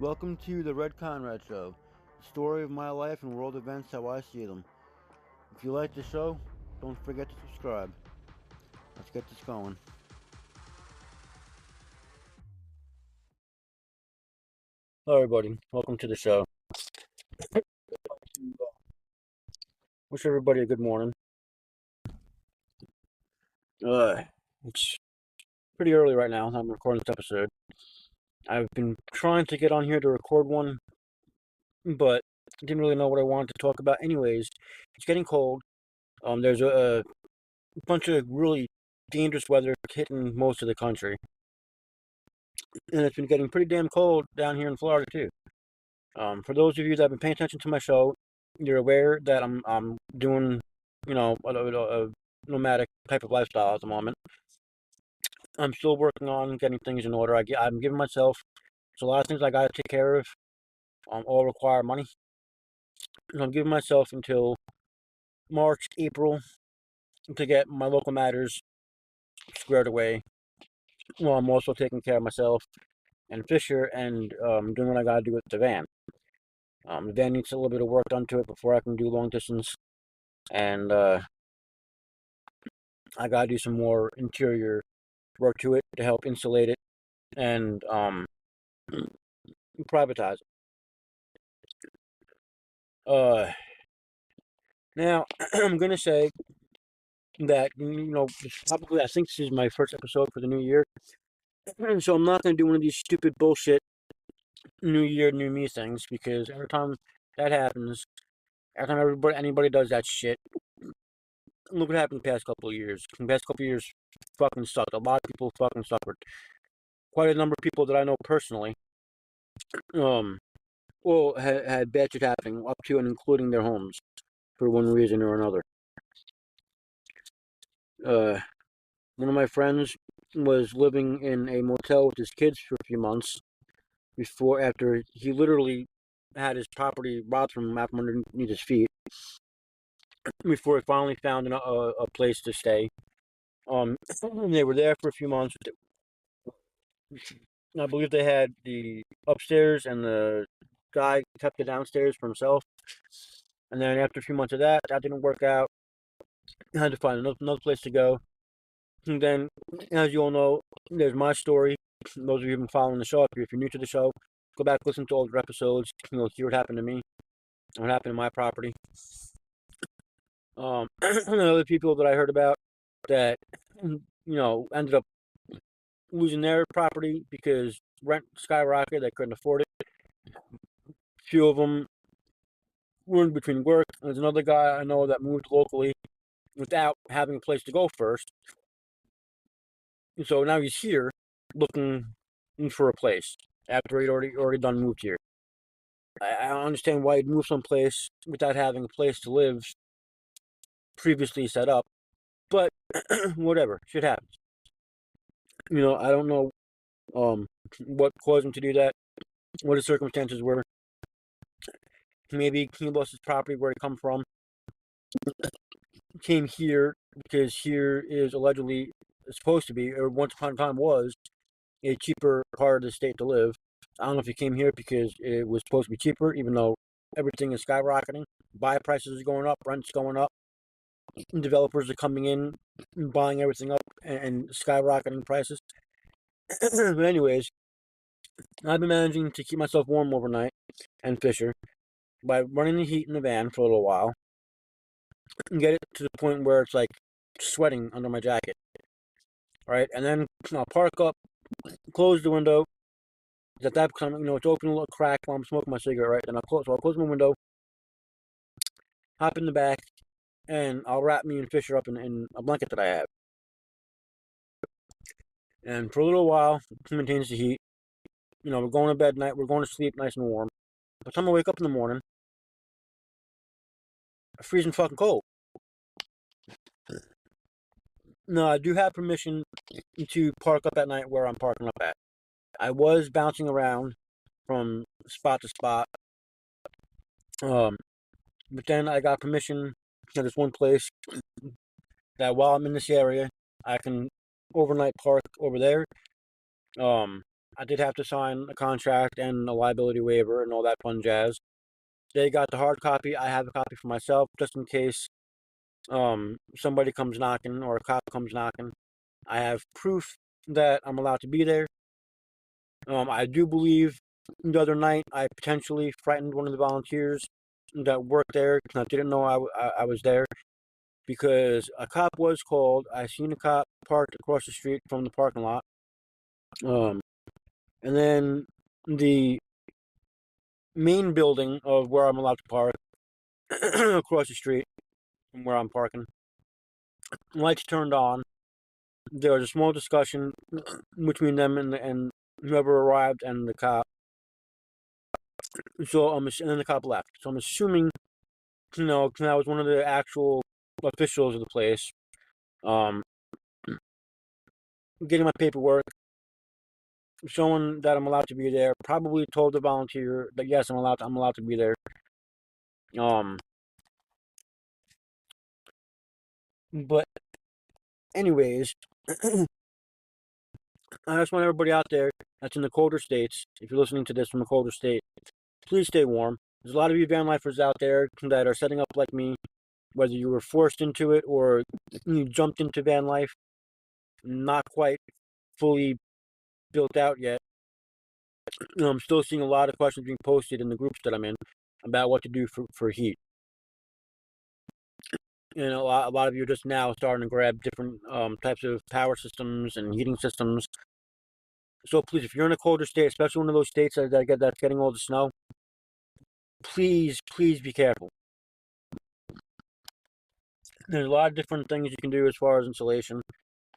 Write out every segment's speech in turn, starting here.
Welcome to the Red Conrad Show, the story of my life and world events how I see them. If you like the show, don't forget to subscribe. Let's get this going. Hello, everybody. Welcome to the show. Wish everybody a good morning. It's pretty early right now. I'm recording this episode. I've been trying to get on here to record one, but didn't really know what I wanted to talk about. Anyways, it's getting cold. There's a bunch of really dangerous weather hitting most of the country, and it's been getting pretty damn cold down here in Florida too. For those of you that have been paying attention to my show, you're aware that I'm doing, a nomadic type of lifestyle at the moment. I'm still working on getting things in order. I'm giving myself, there's a lot of things I gotta take care of. All require money. So I'm giving myself until March, April to get my local matters squared away. While I'm also taking care of myself and Fisher and doing what I gotta do with the van. The van needs a little bit of work done to it before I can do long distance, and I gotta do some more interior work to it to help insulate it and privatize it. Now I'm gonna say that probably I think this is my first episode for the new year, so I'm not gonna do one of these stupid bullshit New Year, New Me things, because every time that happens, every time anybody does that shit, look what happened the past couple of years. The past couple of years fucking sucked. A lot of people fucking suffered. Quite a number of people that I know personally, had bad shit happening up to and including their homes for one reason or another. One of my friends was living in a motel with his kids for a few months after he literally had his property robbed from him from underneath his feet before he finally found a place to stay. They were there for a few months. I believe they had the upstairs and the guy kept the downstairs for himself. And then after a few months of that didn't work out. I had to find another place to go. And then, as you all know, there's my story. Those of you who've been following the show, if you're new to the show, go back, listen to older episodes. You'll hear what happened to me, what happened to my property. Other people that I heard about that, ended up losing their property because rent skyrocketed. They couldn't afford it. A few of them were in between work. There's another guy I know that moved locally without having a place to go first. And so now he's here looking for a place after he'd already done moved here. I don't understand why he'd move someplace without having a place to live previously set up, but whatever, shit happens. I don't know what caused him to do that, what the circumstances were. Maybe he lost his property where he come from, came here because here is allegedly supposed to be, or once upon a time was, a cheaper part of the state to live. I don't know if he came here because it was supposed to be cheaper, even though everything is skyrocketing. Buy prices are going up, rent's going up. Developers are coming in and buying everything up and skyrocketing prices. But anyways, I've been managing to keep myself warm overnight and Fisher by running the heat in the van for a little while and get it to the point where it's like sweating under my jacket. Right? And then I'll park up, close the window. At that time, it's open a little crack while I'm smoking my cigarette, right? And I'll close my window, hop in the back, and I'll wrap me and Fisher up in a blanket that I have. And for a little while, it maintains the heat. We're going to bed at night, we're going to sleep nice and warm. By the time I wake up in the morning, I'm freezing fucking cold. Now, I do have permission to park up at night where I'm parking up at. I was bouncing around from spot to spot. But then I got permission to this one place that while I'm in this area, I can overnight park over there. I did have to sign a contract and a liability waiver and all that fun jazz. They got the hard copy. I have a copy for myself, just in case somebody comes knocking or a cop comes knocking. I have proof that I'm allowed to be there. I do believe the other night I potentially frightened one of the volunteers that worked there because I didn't know I was there, because a cop was called. I seen a cop parked across the street from the parking lot. Um, and then the main building of where I'm allowed to park across the street from where I'm parking, lights turned on. There was a small discussion between them and whoever arrived and the cop. So and then the cop left. So I'm assuming, that was one of the actual officials of the place. Um, Getting my paperwork, showing that I'm allowed to be there. Probably told the volunteer that yes, I'm allowed to be there. But anyways, I just want everybody out there that's in the colder states, if you're listening to this from a colder state, please stay warm. There's a lot of you van lifers out there that are setting up like me, whether you were forced into it or you jumped into van life, not quite fully built out yet. I'm still seeing a lot of questions being posted in the groups that I'm in about what to do for heat. And a lot of you are just now starting to grab different types of power systems and heating systems. So please, if you're in a colder state, especially one of those states that's getting all the snow, please be careful. There's a lot of different things you can do as far as insulation.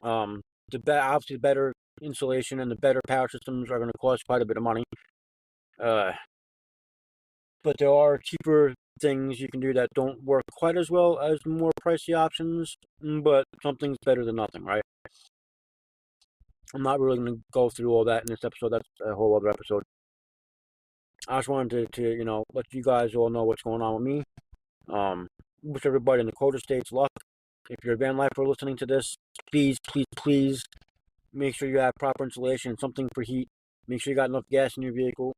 Obviously, better insulation and the better power systems are going to cost quite a bit of money. But there are cheaper things you can do that don't work quite as well as the more pricey options, but something's better than nothing, right? I'm not really going to go through all that in this episode. That's a whole other episode. I just wanted to let you guys all know what's going on with me. Wish everybody in the colder states luck. If you're a van lifer listening to this, please make sure you have proper insulation, something for heat. Make sure you got enough gas in your vehicle.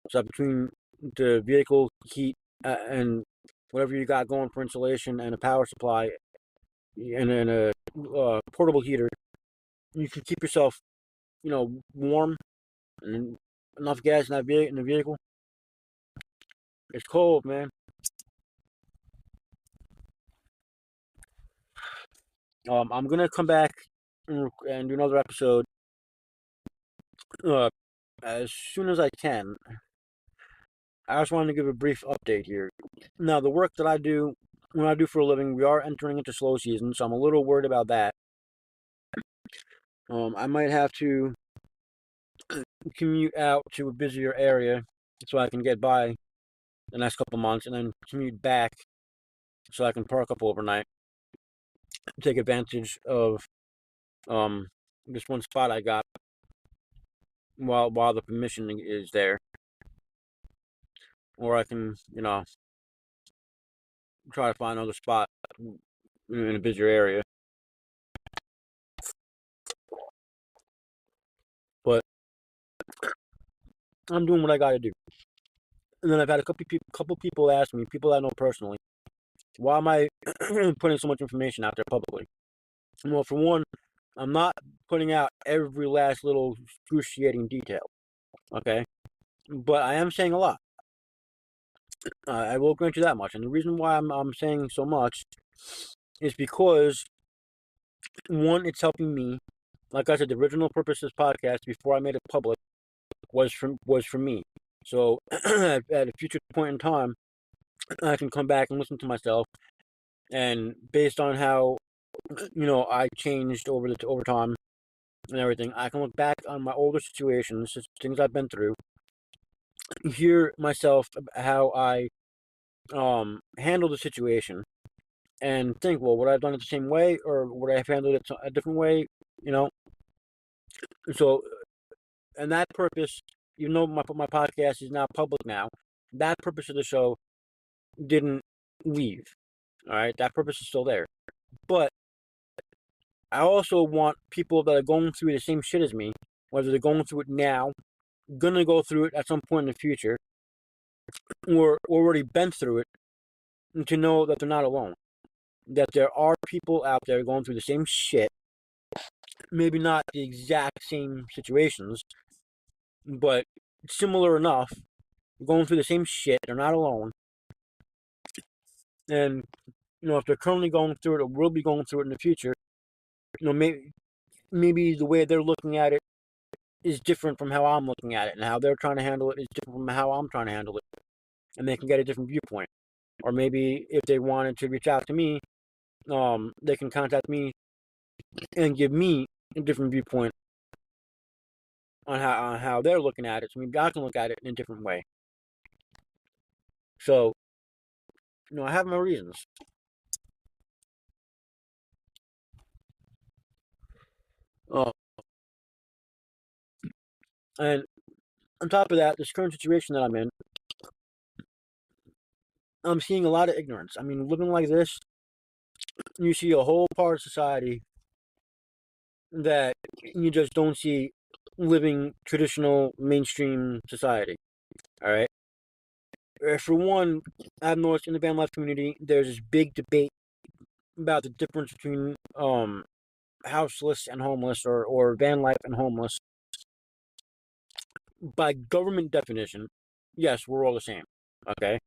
So between the vehicle heat and whatever you got going for insulation and a power supply and a portable heater, you can keep yourself, warm and enough gas in the vehicle. It's cold, man. I'm gonna come back and do another episode as soon as I can. I just wanted to give a brief update here. Now, the work that I do, when I do for a living, we are entering into slow season, so I'm a little worried about that. I might have to commute out to a busier area so I can get by the next couple months, and then commute back so I can park up overnight. Take advantage of this one spot I got while the permission is there, or I can try to find another spot in a busier area. But I'm doing what I got to do. And then I've had a couple people ask me, people I know personally, why am I putting so much information out there publicly? Well, for one, I'm not putting out every last little excruciating detail, okay? But I am saying a lot. I will grant you that much. And the reason why I'm saying so much is because, one, it's helping me. Like I said, the original purpose of this podcast, before I made it public, was for me. So at a future point in time, I can come back and listen to myself, and based on how I changed over time and everything, I can look back on my older situations, things I've been through, hear myself how I handled the situation, and think, well, would I have done it the same way, or would I have handled it a different way? So, and that purpose, even though my podcast is now public now, that purpose of the show didn't leave. All right, that purpose is still there. But I also want people that are going through the same shit as me whether they're going through it now, gonna go through it at some point in the future, or already been through it, and to know that they're not alone. That there are people out there going through the same shit, maybe not the exact same situations, but similar enough, going through the same shit, they're not alone. And, if they're currently going through it or will be going through it in the future, maybe the way they're looking at it is different from how I'm looking at it, and how they're trying to handle it is different from how I'm trying to handle it. And they can get a different viewpoint. Or maybe if they wanted to reach out to me, they can contact me and give me a different viewpoint on how they're looking at it. So maybe I can look at it in a different way. So, I have my reasons. And on top of that, this current situation that I'm in, I'm seeing a lot of ignorance. I mean, living like this, you see a whole part of society that you just don't see living traditional mainstream society. All right. For one, I've noticed in the van life community, there's this big debate about the difference between houseless and homeless, or van life and homeless. By government definition, yes, we're all the same. Okay.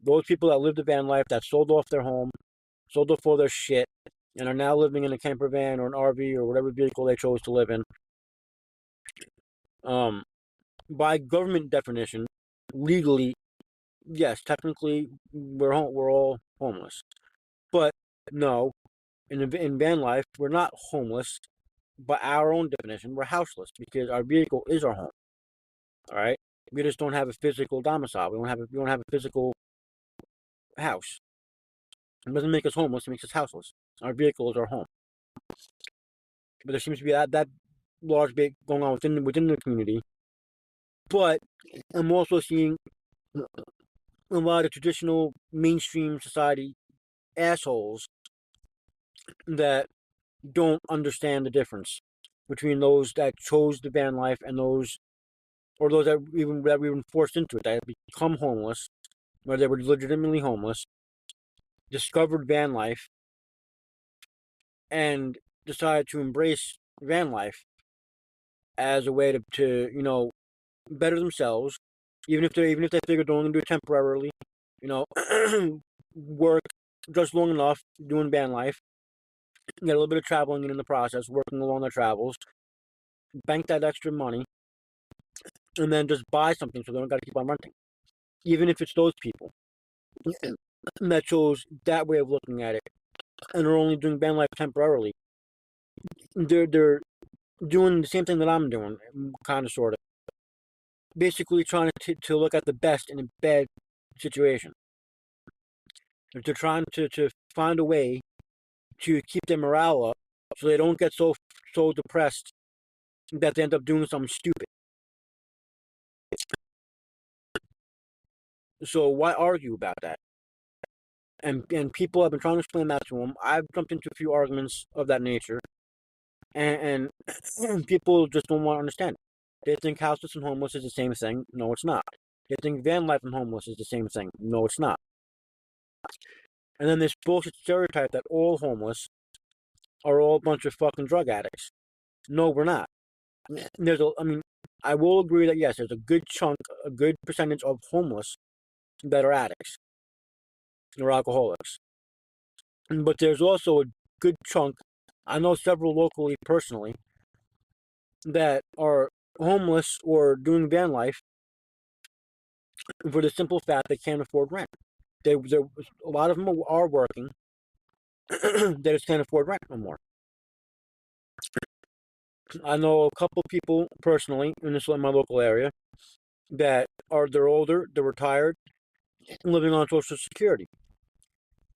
Those people that live the van life, that sold off their home, sold off all their shit, and are now living in a camper van or an RV or whatever vehicle they chose to live in. By government definition, legally, yes, technically, we're all homeless. But no, in van life, we're not homeless. By our own definition, we're houseless because our vehicle is our home. All right, we just don't have a physical domicile. We don't have a physical house. It doesn't make us homeless. It makes us houseless. Our vehicle is our home. But there seems to be that large debate going on within the community. But I'm also seeing a lot of traditional mainstream society assholes that don't understand the difference between those that chose the van life and those that were even forced into it, that become homeless, where they were legitimately homeless, discovered van life, and decided to embrace van life as a way to better themselves, even if they figure they're only going to do it temporarily, work just long enough doing van life, get a little bit of traveling in the process, working along their travels, bank that extra money, and then just buy something so they don't got to keep on renting. Even if it's those people that chose that way of looking at it and are only doing van life temporarily, they're doing the same thing that I'm doing, kind of, sort of. Basically trying to look at the best in a bad situation. They're trying to find a way to keep their morale up so they don't get so depressed that they end up doing something stupid. So why argue about that? And people have been trying to explain that to them. I've jumped into a few arguments of that nature, and people just don't want to understand it. They think houseless and homeless is the same thing. No, it's not. They think van life and homeless is the same thing. No, it's not. And then this bullshit stereotype that all homeless are all a bunch of fucking drug addicts. No, we're not. I will agree that yes, there's a good percentage of homeless that are addicts or alcoholics. But there's also a good chunk, I know several locally personally, that are homeless or doing van life for the simple fact they can't afford rent. A lot of them are working, they just can't afford rent no more. I know a couple people personally in my local area that they're older, they're retired, living on Social Security.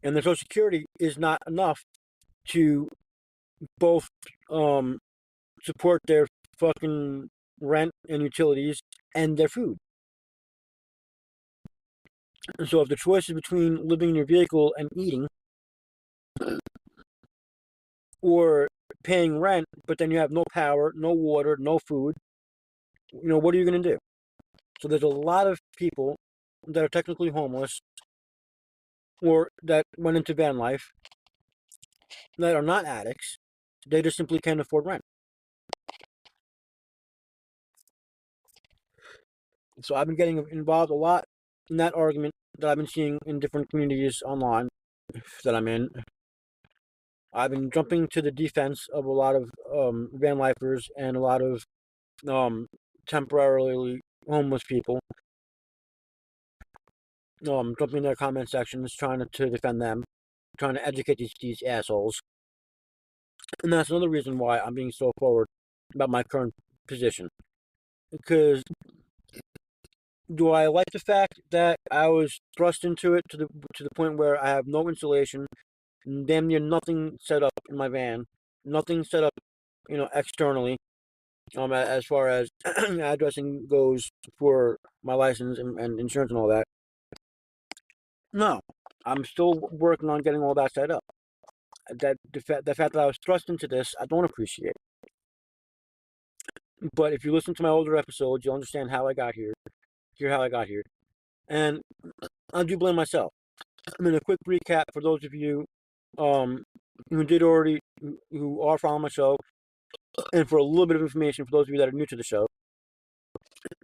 And the Social Security is not enough to both support their fucking rent and utilities and their food. So if the choice is between living in your vehicle and eating, or paying rent, but then you have no power, no water, no food. What are you going to do? So there's a lot of people that are technically homeless or that went into van life that are not addicts. They just simply can't afford rent. So I've been getting involved a lot in that argument that I've been seeing in different communities online that I'm in. I've been jumping to the defense of a lot of van lifers and a lot of um, temporarily homeless people. Jumping in their comment sections, trying to defend them, trying to educate these assholes. And that's another reason why I'm being so forward about my current position. Because do I like the fact that I was thrust into it to the point where I have no insulation, damn near nothing set up in my van, nothing set up, externally, as far as addressing goes for my license and insurance and all that. No, I'm still working on getting all that set up. The fact that I was thrust into this, I don't appreciate. But if you listen to my older episodes, you'll understand how I got here. Hear how I got here, and I do blame myself. I mean, a quick recap for those of you who are following my show, and for a little bit of information for those of you that are new to the show.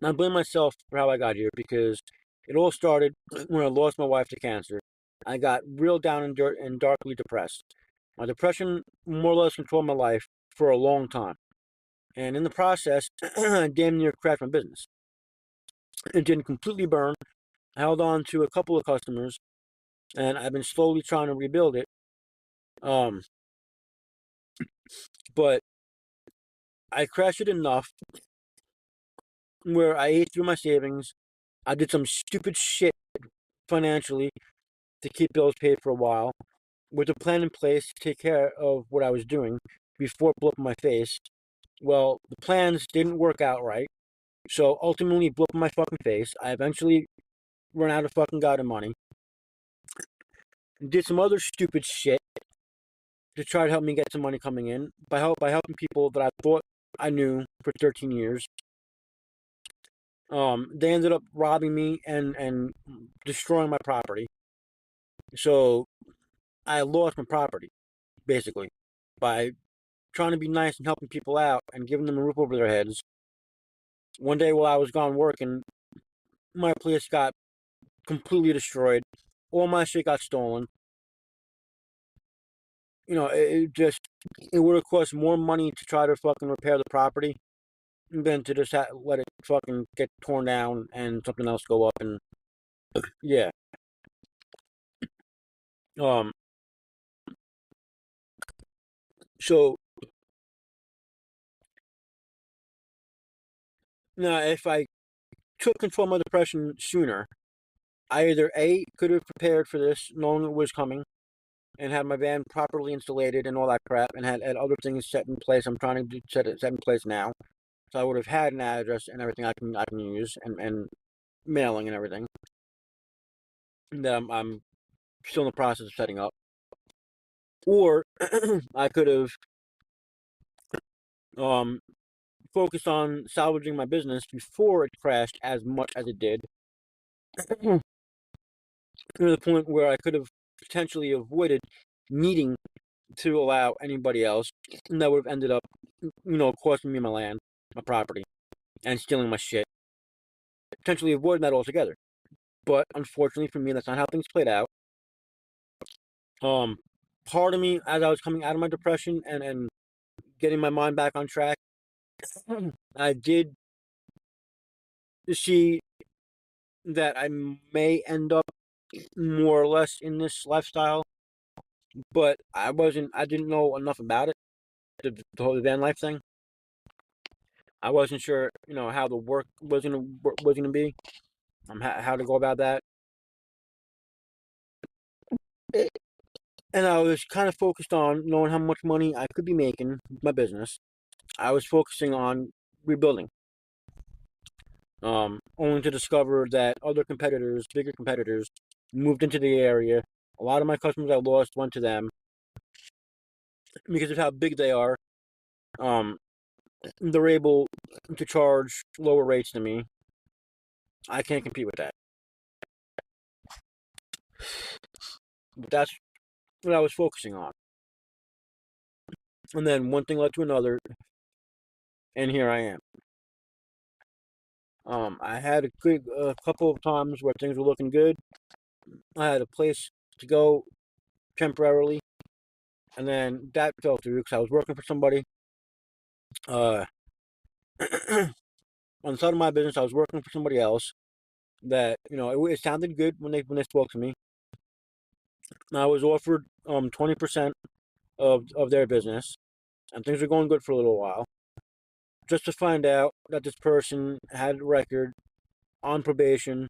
I blame myself for how I got here because it all started when I lost my wife to cancer. I got real down and darkly depressed. My depression more or less controlled my life for a long time. And in the process, I damn near crashed my business. It didn't completely burn. I held on to a couple of customers, and I've been slowly trying to rebuild it. But I crashed it enough where I ate through my savings. I did some stupid shit financially to keep bills paid for a while, with a plan in place to take care of what I was doing before it blew up in my face. Well, the plans didn't work out right, so ultimately it blew up in my fucking face. I eventually ran out of fucking goddamn money. Did some other stupid shit to try to help me get some money coming in by helping people that I thought I knew for 13 years. They ended up robbing me and destroying my property. So I lost my property, basically, by trying to be nice and helping people out and giving them a roof over their heads. One day while I was gone working, my place got completely destroyed. All my shit got stolen. It would have cost more money to try to fucking repair the property than to just let it fucking get torn down and something else go up. And yeah. So now if I took control of my depression sooner, I either A, could have prepared for this, knowing it was coming, and had my van properly insulated and all that crap, and had other things set in place. I'm trying to set in place now. So I would have had an address and everything I can use, and mailing and everything. And I'm still in the process of setting up. Or I could have focused on salvaging my business before it crashed as much as it did. To the point where I could have potentially avoided needing to allow anybody else, and that would have ended up, costing me my land, my property, and stealing my shit. Potentially avoiding that altogether. But unfortunately for me, that's not how things played out. Part of me, as I was coming out of my depression and getting my mind back on track, I did see that I may end up more or less in this lifestyle, but I didn't know enough about it, the whole van life thing. I wasn't sure, how the work was gonna be, how to go about that. And I was kind of focused on knowing how much money I could be making with my business. I was focusing on rebuilding. Only to discover that other competitors, bigger competitors, moved into the area. A lot of my customers I lost went to them because of how big they are They're able to charge lower rates than me. I can't compete with that. But that's what I was focusing on. And then one thing led to another, and here I am. I had a couple of times where things were looking good. I had a place to go temporarily, and then that fell through because I was working for somebody. Uh, on the side of my business, I was working for somebody else. That it sounded good when they spoke to me. I was offered 20% of their business, and things were going good for a little while. Just to find out that this person had a record on probation.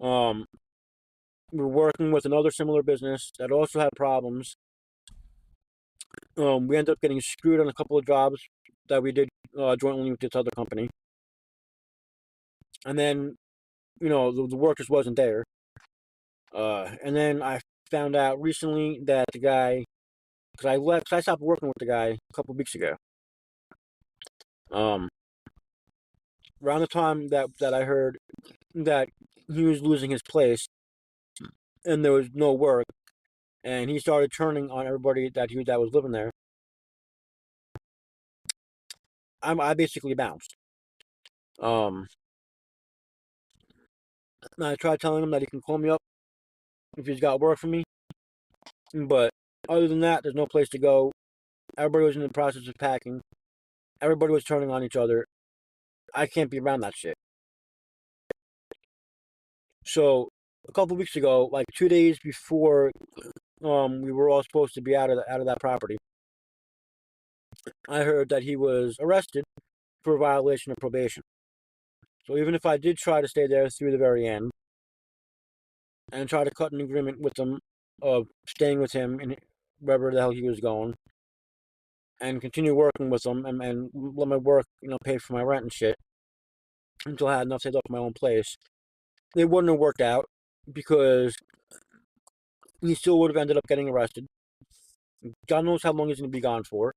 Um, we were working with another similar business that also had problems. We ended up getting screwed on a couple of jobs that we did jointly with this other company. And then, the work just wasn't there. And then I found out recently that the guy, because I stopped working with the guy a couple of weeks ago. Um, Around the time that I heard that he was losing his place and there was no work, and he started turning on everybody that was living there, I basically bounced. Um, I tried telling him that he can call me up if he's got work for me, but other than that, there's no place to go. Everybody was in the process of packing. Everybody was turning on each other. I can't be around that shit. So a couple weeks ago, like 2 days before we were all supposed to be out of that property, I heard that he was arrested for a violation of probation. So even if I did try to stay there through the very end and try to cut an agreement with him of staying with him in wherever the hell he was going and continue working with him and let my work, pay for my rent and shit until I had enough saved up for my own place, it wouldn't have worked out because he still would have ended up getting arrested. God knows how long he's going to be gone for.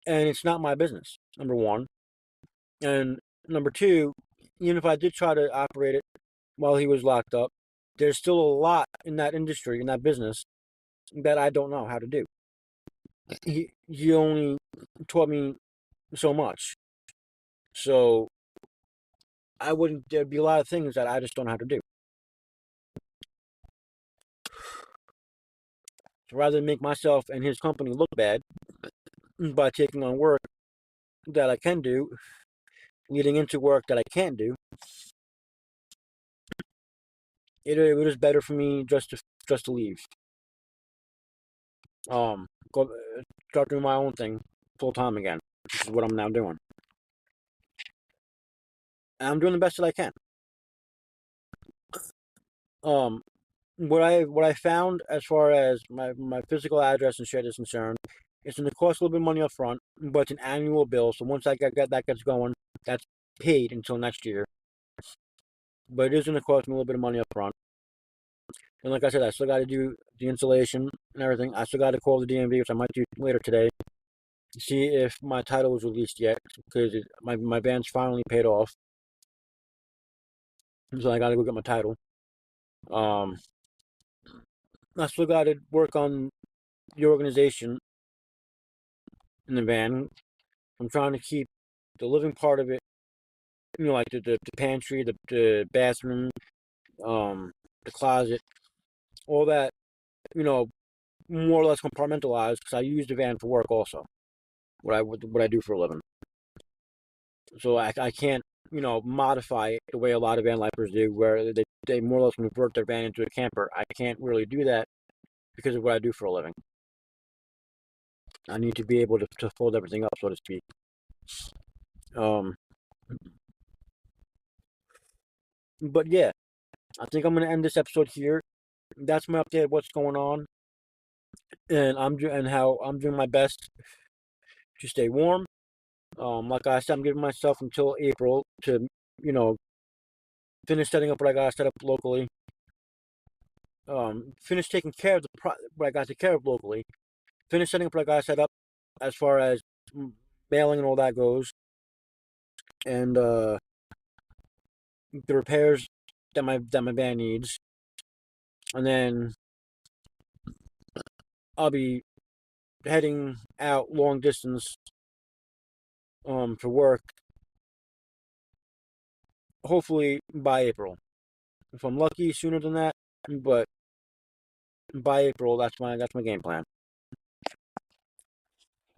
And it's not my business, number one. And number two, even if I did try to operate it while he was locked up, there's still a lot in that industry, in that business, that I don't know how to do. He only taught me so much. So there'd be a lot of things that I just don't know how to do. So rather than make myself and his company look bad by taking on work that I can do, leading into work that I can't do, it was better for me just to leave. Go start doing my own thing full time again, which is what I'm now doing. And I'm doing the best that I can. Um, what I found as far as my physical address and shit is concerned, it's going to cost a little bit of money up front, but it's an annual bill. So once that gets going, that's paid until next year. But it is going to cost me a little bit of money up front. And like I said, I still got to do the installation and everything. I still got to call the DMV, which I might do later today, see if my title was released yet, because my van's finally paid off. So I got to go get my title. I still got to work on the organization in the van. I'm trying to keep the living part of it, like the pantry, the bathroom, the closet, all that, more or less compartmentalized because I use the van for work also. What I do for a living. So I can't, modify it the way a lot of van lifers do, where they more or less convert their van into a camper. I can't really do that because of what I do for a living. I need to be able to fold everything up, so to speak. But yeah, I think I'm gonna end this episode here. That's my update of what's going on, and how I'm doing my best to stay warm. Like I said, I'm giving myself until April to, you know, finish setting up what I got to set up locally. Finish taking care of what I got to take care of locally, finished setting up what I got set up as far as mailing and all that goes, and the repairs that my van needs, and then I'll be heading out long distance for work, hopefully by April. If I'm lucky, sooner than that, but by April, that's my game plan.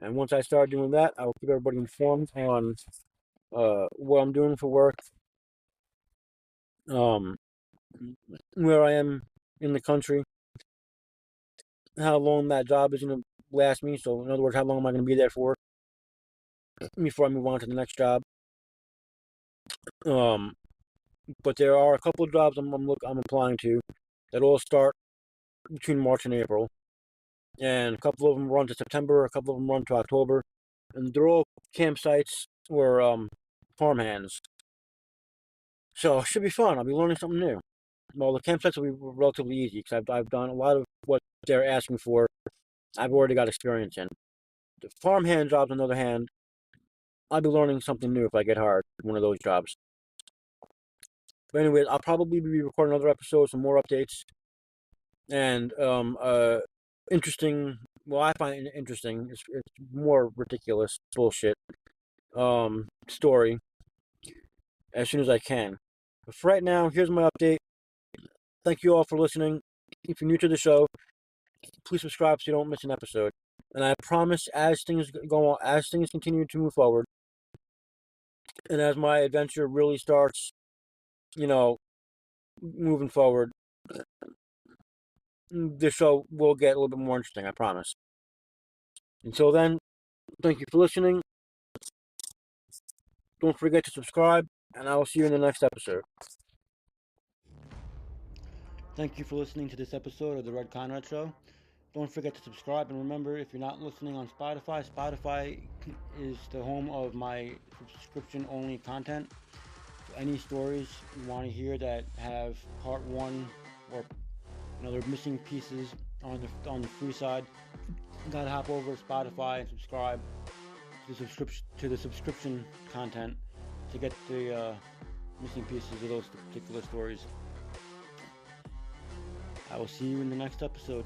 And once I start doing that, I will keep everybody informed on what I'm doing for work, um, where I am in the country, how long that job is going to last me. So, in other words, how long am I going to be there for before I move on to the next job? But there are a couple of jobs I'm applying to that all start between March and April, and a couple of them run to September, a couple of them run to October, and they're all campsites or farmhands. So it should be fun. I'll be learning something new. Well, the campsites will be relatively easy because I've done a lot of what they're asking for. I've already got experience in. The farmhand jobs, on the other hand, I'll be learning something new if I get hired one of those jobs. But anyways, I'll probably be recording another episode, some more updates, and interesting. Well, I find it interesting. It's more ridiculous bullshit story as soon as I can. But for right now, here's my update. Thank you all for listening. If you're new to the show, please subscribe so you don't miss an episode. And I promise, as things go on, as things continue to move forward, and as my adventure really starts, moving forward, the show will get a little bit more interesting, I promise. Until then, thank you for listening. Don't forget to subscribe, and I will see you in the next episode. Thank you for listening to this episode of The Red Conrad Show. Don't forget to subscribe, and remember, if you're not listening on Spotify, Spotify is the home of my subscription-only content. So any stories you want to hear that have part 1 or other missing pieces on the free side, you gotta hop over to Spotify and subscribe to the subscription content to get the missing pieces of those particular stories. I will see you in the next episode.